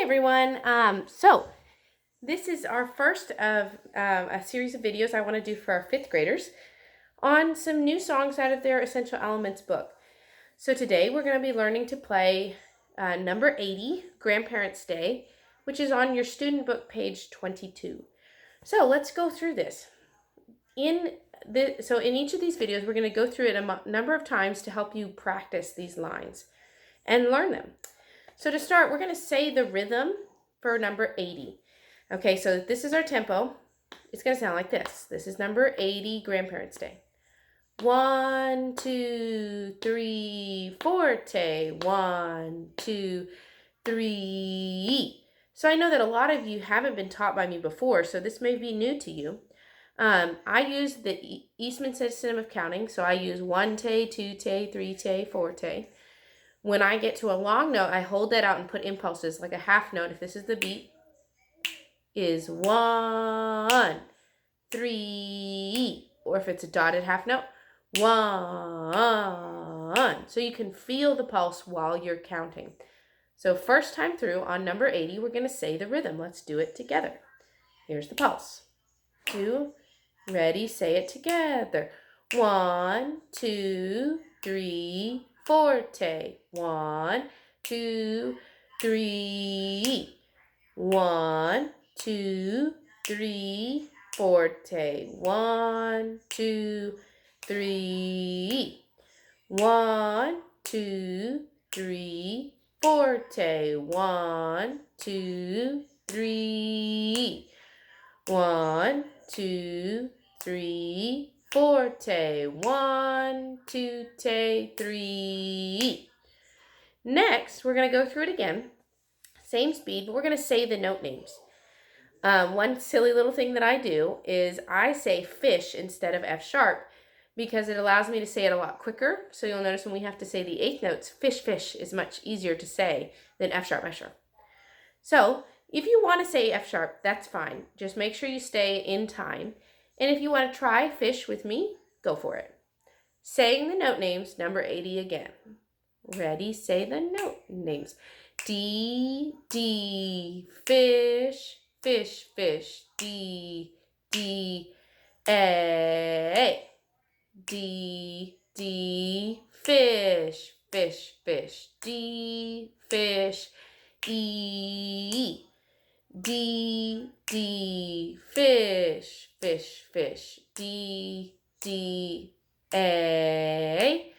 everyone. So this is our first of a series of videos I want to do for our fifth graders on some new songs out of their Essential Elements book. So today we're going to be learning to play number 80, Grandparents' Day, which is on your student book page 22. So let's go through this. In each of these videos, we're going to go through it a number of times to help you practice these lines and learn them. So to start, we're going to say the rhythm for number 80. Okay, so this is our tempo. It's going to sound like this. This is number 80, Grandparents' Day. 1, 2, 3, forte. 1, 2, 3. So I know that a lot of you haven't been taught by me before, so this may be new to you. I use the Eastman system of counting, so I use 1 te, 2 te, 3 te, 4 te. When I get to a long note, I hold that out and put impulses, like a half note. If this is the beat, is 1, 3, or if it's a dotted half note, 1. So you can feel the pulse while you're counting. So first time through on number 80, we're going to say the rhythm. Let's do it together. Here's the pulse. 2, ready, say it together. 1, 2, 3, forte. 1, 2, 3. 1, 2, 3, forte. 1, 2, 3. 1, 2, 3, forte. 1, 2, 3. 1, 2, 3, forte. 1, 2, 3. Next, we're going to go through it again. Same speed, but we're going to say the note names. One silly little thing that I do is I say fish instead of F sharp because it allows me to say it a lot quicker. So you'll notice when we have to say the eighth notes, fish, fish is much easier to say than F sharp, F sharp. So if you want to say F sharp, that's fine. Just make sure you stay in time. And if you want to try fish with me, go for it. Saying the note names, number 80 again. Ready, say the note names. D, D, fish, fish, fish. D, D, A. D, D, fish, fish, fish. D, fish, E. D, D, fish, fish, fish. D, D, A.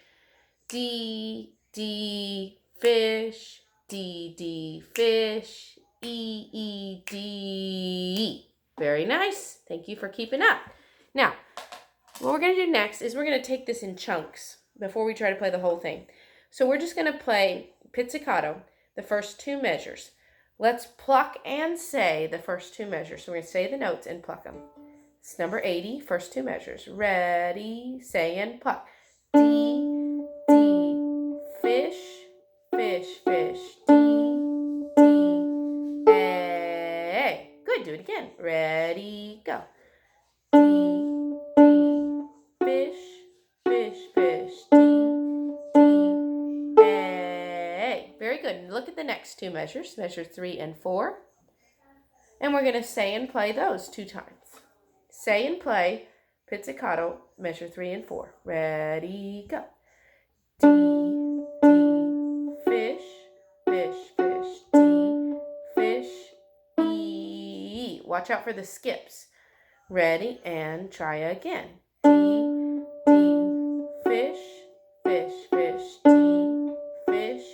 D, D, fish, D, D, fish, E, E, D. Very nice. Thank you for keeping up. Now, what we're going to do next is we're going to take this in chunks before we try to play the whole thing. So we're just going to play pizzicato, the first two measures. Let's pluck and say the first two measures. So we're going to say the notes and pluck them. It's number 80, first two measures. Ready, say, and pluck. D, D, fish, fish, fish. D, D, A. Good, do it again. Ready, go. D, D, fish, fish, fish. D, D, A. Very good. And look at the next two measures, measure 3 and 4. And we're going to say and play those 2 times. Say and play pizzicato, measure 3 and 4. Ready, go. D, D, fish, fish, fish. D, fish, E. Watch out for the skips. Ready, and try again. D, D, fish, fish, fish. D, fish,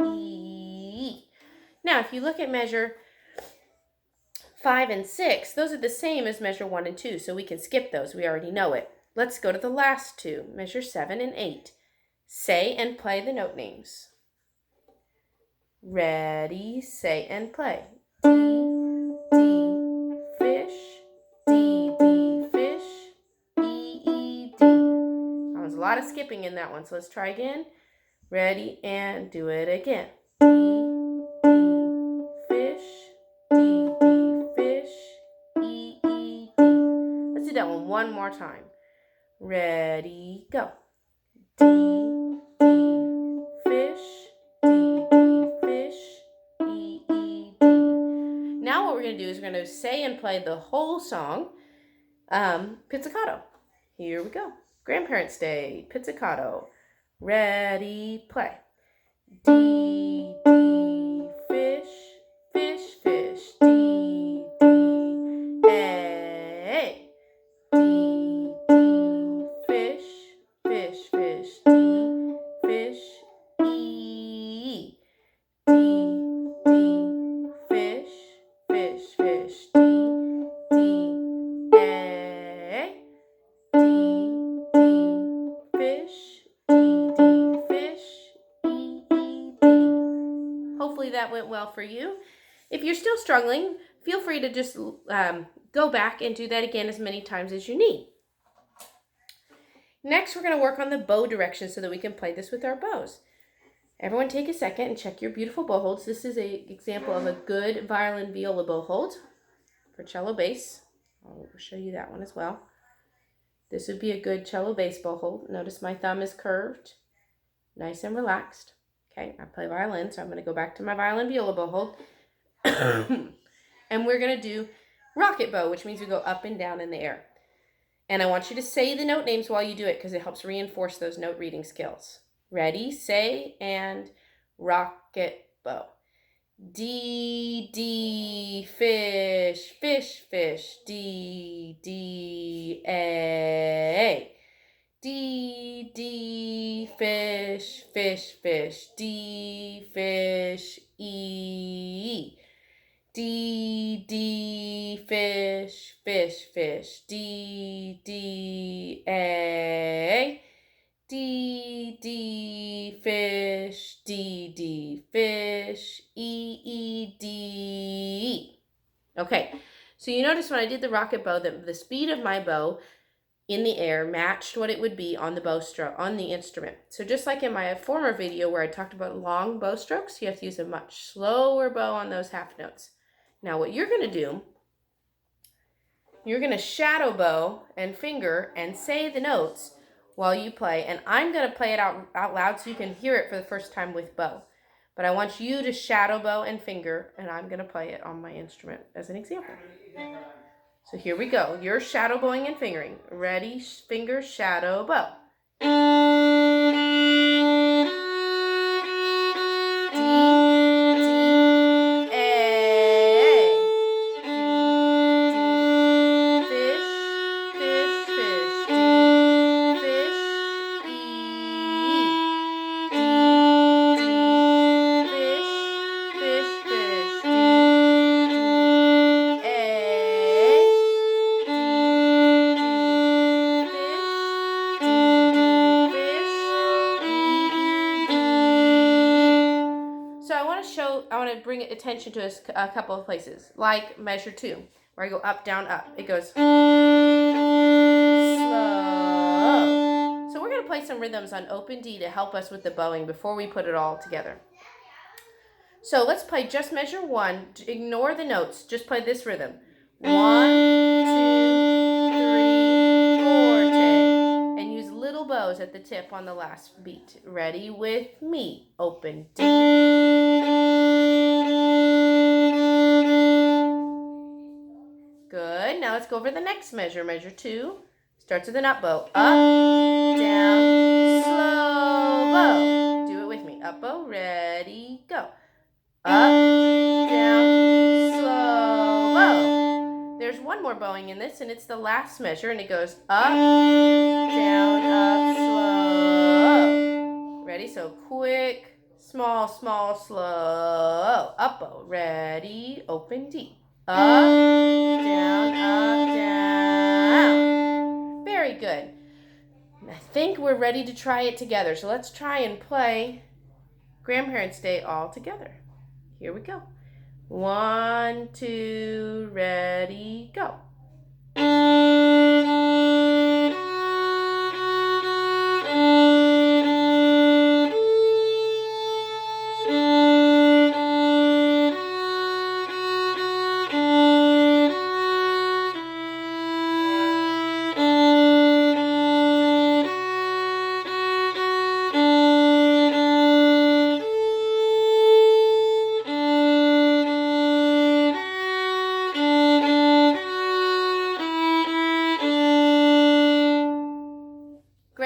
E. Now, if you look at measure 5 and 6, those are the same as measure 1 and 2, so we can skip those. We already know it. Let's go to the last two, measure 7 and 8. Say and play the note names. Ready, say, and play. D, D, fish, D, D, fish, E, E, D. That was a lot of skipping in that one, so let's try again. Ready, and do it again. D, D, fish, D, D, fish, E, E, D. Let's do that one more time. Ready, go. D, D, fish, D, D, fish, E, E, D. what we're going to do is we're going to say and play the whole song, pizzicato. Here we go. Grandparents' Day, pizzicato. Ready, play. D, D, fish, fish, fish. D, D, A. D, D, fish, fish, fish. D, fish, E. D, D, fish, fish, fish. D, D, A. D, D, fish. D, D, fish. E, E, D. Hopefully that went well for you. If you're still struggling, feel free to just go back and do that again as many times as you need. Next, we're going to work on the bow direction so that we can play this with our bows. Everyone take a second and check your beautiful bow holds. This is an example of a good violin viola bow hold for cello bass. I'll show you that one as well. This would be a good cello bass bow hold. Notice my thumb is curved, nice and relaxed. Okay, I play violin, so I'm going to go back to my violin viola bow hold. And we're going to do rocket bow, which means we go up and down in the air. And I want you to say the note names while you do it because it helps reinforce those note reading skills. Ready, say, and rocket bow. D, D, fish, fish, fish. D, D, A. D, D, fish, fish, fish. D, fish, E. D, D, fish, fish, fish. D, D, A. D, D, fish, D, D, fish, E, E, D. Okay, so you notice when I did the rocket bow that the speed of my bow in the air matched what it would be on the bow stroke, on the instrument. So just like in my former video where I talked about long bow strokes, you have to use a much slower bow on those half notes. Now what you're going to do, you're going to shadow bow and finger and say the notes while you play, and I'm going to play it out loud so you can hear it for the first time with bow. But I want you to shadow bow and finger, and I'm going to play it on my instrument as an example. So here we go. You're shadow bowing and fingering. Ready, finger, shadow, bow. I want to bring attention to a couple of places, like measure 2, where I go up, down, up. It goes slow. So we're going to play some rhythms on open D to help us with the bowing before we put it all together. So let's play just measure 1. Ignore the notes. Just play this rhythm. 1, 2, 3, forte. And use little bows at the tip on the last beat. Ready with me. Open D. Good. Now let's go over the next measure. Measure 2. Starts with an up bow. Up, down, slow bow. Do it with me. Up bow. Ready, go. Up, down, slow bow. There's one more bowing in this, and it's the last measure, and it goes up, down, up, slow. Ready? So quick, small, small, slow. Up bow. Ready, open D. Up, down, up, down. Very good. I think we're ready to try it together. So let's try and play Grandparents' Day all together. Here we go. 1, 2, ready, go.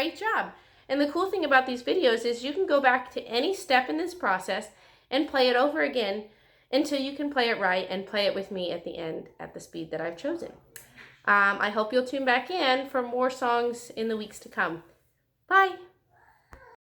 Great job. And the cool thing about these videos is you can go back to any step in this process and play it over again until you can play it right and play it with me at the end at the speed that I've chosen. I hope you'll tune back in for more songs in the weeks to come. Bye.